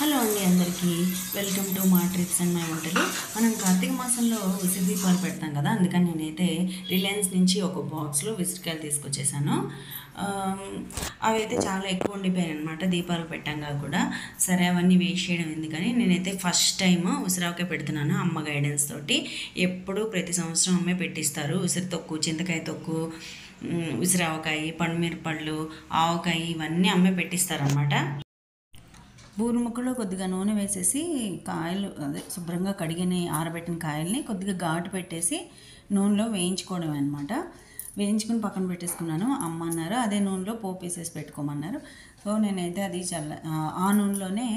Hello అండి అందరికీ welcome to మా ట్రిప్స్ అండ్ మై వంటలు. మనం కార్తీక మాసంలో ఉసిరి దీపాలు పెడతాం కదా, అందుకని నేనైతే రిలయన్స్ నుంచి ఒక బాక్స్లో ఉసిరికాయలు తీసుకొచ్చేసాను. అవి అయితే చాలా ఎక్కువ ఉండిపోయాయి అనమాట, దీపాలు పెట్టాక కూడా. సరే అవన్నీ వేస్ట్ చేయడం ఎందుకని నేనైతే ఫస్ట్ టైం ఉసిరావకాయ పెడుతున్నాను అమ్మ గైడెన్స్ తోటి. ఎప్పుడు ప్రతి సంవత్సరం అమ్మే పెట్టిస్తారు ఉసిరి తొక్కు, చింతకాయ తొక్కు, ఉసిరావకాయ, పండుమిరపళ్ళు, ఆవకాయ ఇవన్నీ అమ్మే పెట్టిస్తారనమాట. బూరు ముక్కలో కొద్దిగా నూనె వేసేసి కాయలు అదే శుభ్రంగా కడిగిన ఆరబెట్టిన కాయల్ని కొద్దిగా ఘాటు పెట్టేసి నూనెలో వేయించుకోవడం అనమాట. వేయించుకుని పక్కన పెట్టేసుకున్నాను. అమ్మ అన్నారు అదే నూనెలో పోపు వేసేసి పెట్టుకోమన్నారు. సో నేనైతే అది ఆ నూనెలోనే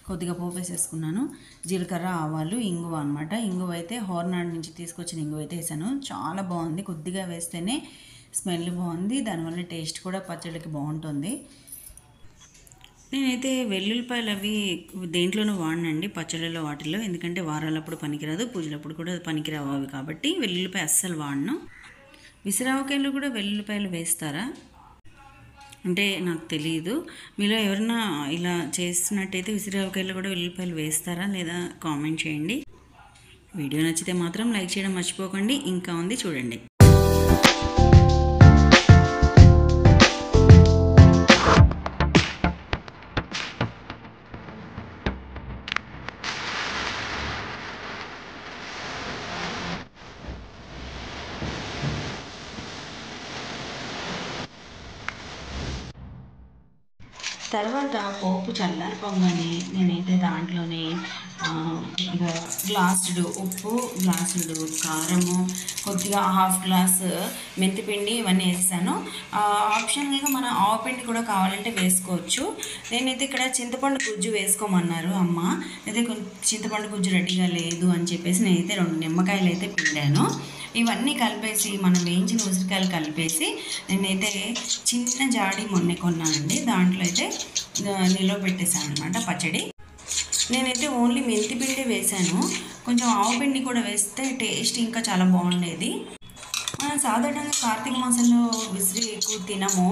కొద్దిగా పోపు వేసేసుకున్నాను. జీలకర్ర, ఆవాలు, ఇంగువ అనమాట. ఇంగువ అయితే హోర్నాడు నుంచి తీసుకొచ్చిన ఇంగువ అయితే వేసాను. చాలా బాగుంది. కొద్దిగా వేస్తేనే స్మెల్ బాగుంది, దానివల్ల టేస్ట్ కూడా పచ్చడికి బాగుంటుంది. నేనైతే వెల్లుల్లిపాయలు అవి దేంట్లోనూ వాడినండి, పచ్చళ్ళలో వాటిల్లో. ఎందుకంటే వారాలప్పుడు పనికిరాదు, పూజలప్పుడు కూడా పనికిరావు అవి, కాబట్టి వెల్లుల్లిపాయ అస్సలు వాడను. విసిరావకాయలు కూడా వెల్లుల్లిపాయలు వేస్తారా అంటే నాకు తెలియదు. మీలో ఎవరైనా ఇలా చేస్తున్నట్టయితే విసిరావకాయలు కూడా వెల్లుల్లిపాయలు వేస్తారా లేదా కామెంట్ చేయండి. వీడియో నచ్చితే మాత్రం లైక్ చేయడం మర్చిపోకండి. ఇంకా ఉంది చూడండి. తర్వాత పోపు చల్లారిపోగానే నేనైతే దాంట్లోనే గ్లాసుడు ఉప్పు, గ్లాసుడు కారము, కొద్దిగా హాఫ్ గ్లాస్ మెంతిపిండి ఇవన్నీ వేసాను. ఆప్షనల్గా మన ఆవపిండి కూడా కావాలంటే వేసుకోవచ్చు. నేనైతే ఇక్కడ చింతపండు గుజ్జు వేసుకోమన్నారు అమ్మ. అయితే చింతపండు గుజ్జు రెడీగా లేదు అని చెప్పేసి నేనైతే 2 నిమ్మకాయలు అయితే పిండాను. ఇవన్నీ కలిపేసి మనం వేయించిన ఉసిరికాయలు కలిపేసి నేనైతే చిన్న జాడి మొన్నే కొన్నానండి, దాంట్లో అయితే నిల్వ పెట్టేశాను అనమాట పచ్చడి. నేనైతే ఓన్లీ మెంతి పిండి వేసాను. కొంచెం ఆవపిండి కూడా వేస్తే టేస్ట్ ఇంకా చాలా బాగుండేది. మనం సాధారణంగా కార్తీక మాసంలో విసిరి ఎక్కువ తినము.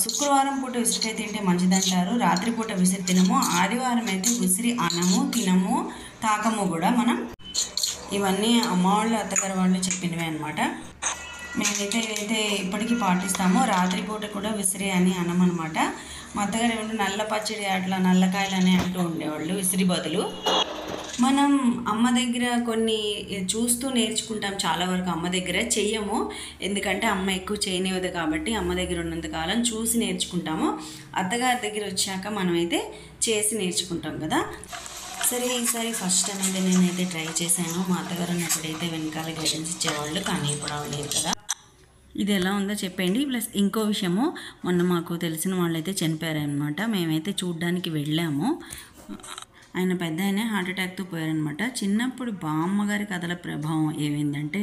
శుక్రవారం పూట విసిరికాయ తింటే మంచిదంటారు, రాత్రిపూట విసిరి తినము. ఆదివారం అయితే విసిరి అనము, తినము, తాకము కూడా మనం. ఇవన్నీ అమ్మ వాళ్ళు, అత్తగారు వాళ్ళు చెప్పినవే అనమాట. మేమైతే ఇప్పటికీ పాటిస్తాము. రాత్రిపూట కూడా విసిరి అని అనమనమాట. మా అత్తగారు ఏమంటే నల్ల పచ్చడి అట్లా నల్లకాయలు అని అంటూ ఉండేవాళ్ళు విసిరి బదులు. మనం అమ్మ దగ్గర కొన్ని చూస్తూ నేర్చుకుంటాం, చాలా వరకు అమ్మ దగ్గర చెయ్యము. ఎందుకంటే అమ్మ ఎక్కువ చేయనివ్వదు కాబట్టి అమ్మ దగ్గర ఉన్నంతకాలం చూసి నేర్చుకుంటాము. అత్తగారి దగ్గర వచ్చాక మనమైతే చేసి నేర్చుకుంటాం కదా. సరే ఈసారి ఫస్ట్ టైం అయితే నేనైతే ట్రై చేశాను. మా అత్తగారు ఉన్నప్పుడైతే వెనకాల గైడెన్స్ ఇచ్చేవాళ్ళు, కానీ ఇప్పుడు అవ్వలేదు కదా. ఇది ఎలా ఉందో చెప్పండి. ప్లస్ ఇంకో విషయము, మొన్న మాకు తెలిసిన వాళ్ళైతే చనిపోయారనమాట. మేమైతే చూడ్డానికి వెళ్ళాము. ఆయన పెద్ద ఆయన హార్ట్ అటాక్తో పోయారనమాట. చిన్నప్పుడు బామ్మగారి కథల ప్రభావం ఏమైందంటే,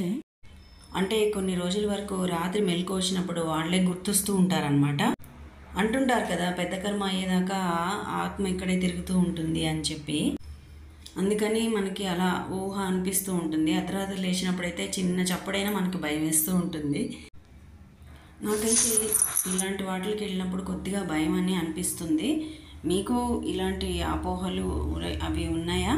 అంటే కొన్ని రోజుల వరకు రాత్రి మెలకు వచ్చినప్పుడు వాళ్ళే గుర్తొస్తూ ఉంటారనమాట. అంటుంటారు కదా పెద్ద కర్మ అయ్యేదాకా ఆత్మ ఇక్కడే తిరుగుతూ ఉంటుంది అని చెప్పి. అందుకని మనకి అలా ఊహ అనిపిస్తూ ఉంటుంది. అర్ధరాత్రి లేచినప్పుడైతే చిన్న చప్పుడైనా మనకి భయం వేస్తూ ఉంటుంది. నాకైతే ఇలాంటి వాటికి వెళ్ళినప్పుడు కొద్దిగా భయం అని అనిపిస్తుంది. మీకు ఇలాంటి అపోహలు అవి ఉన్నాయా?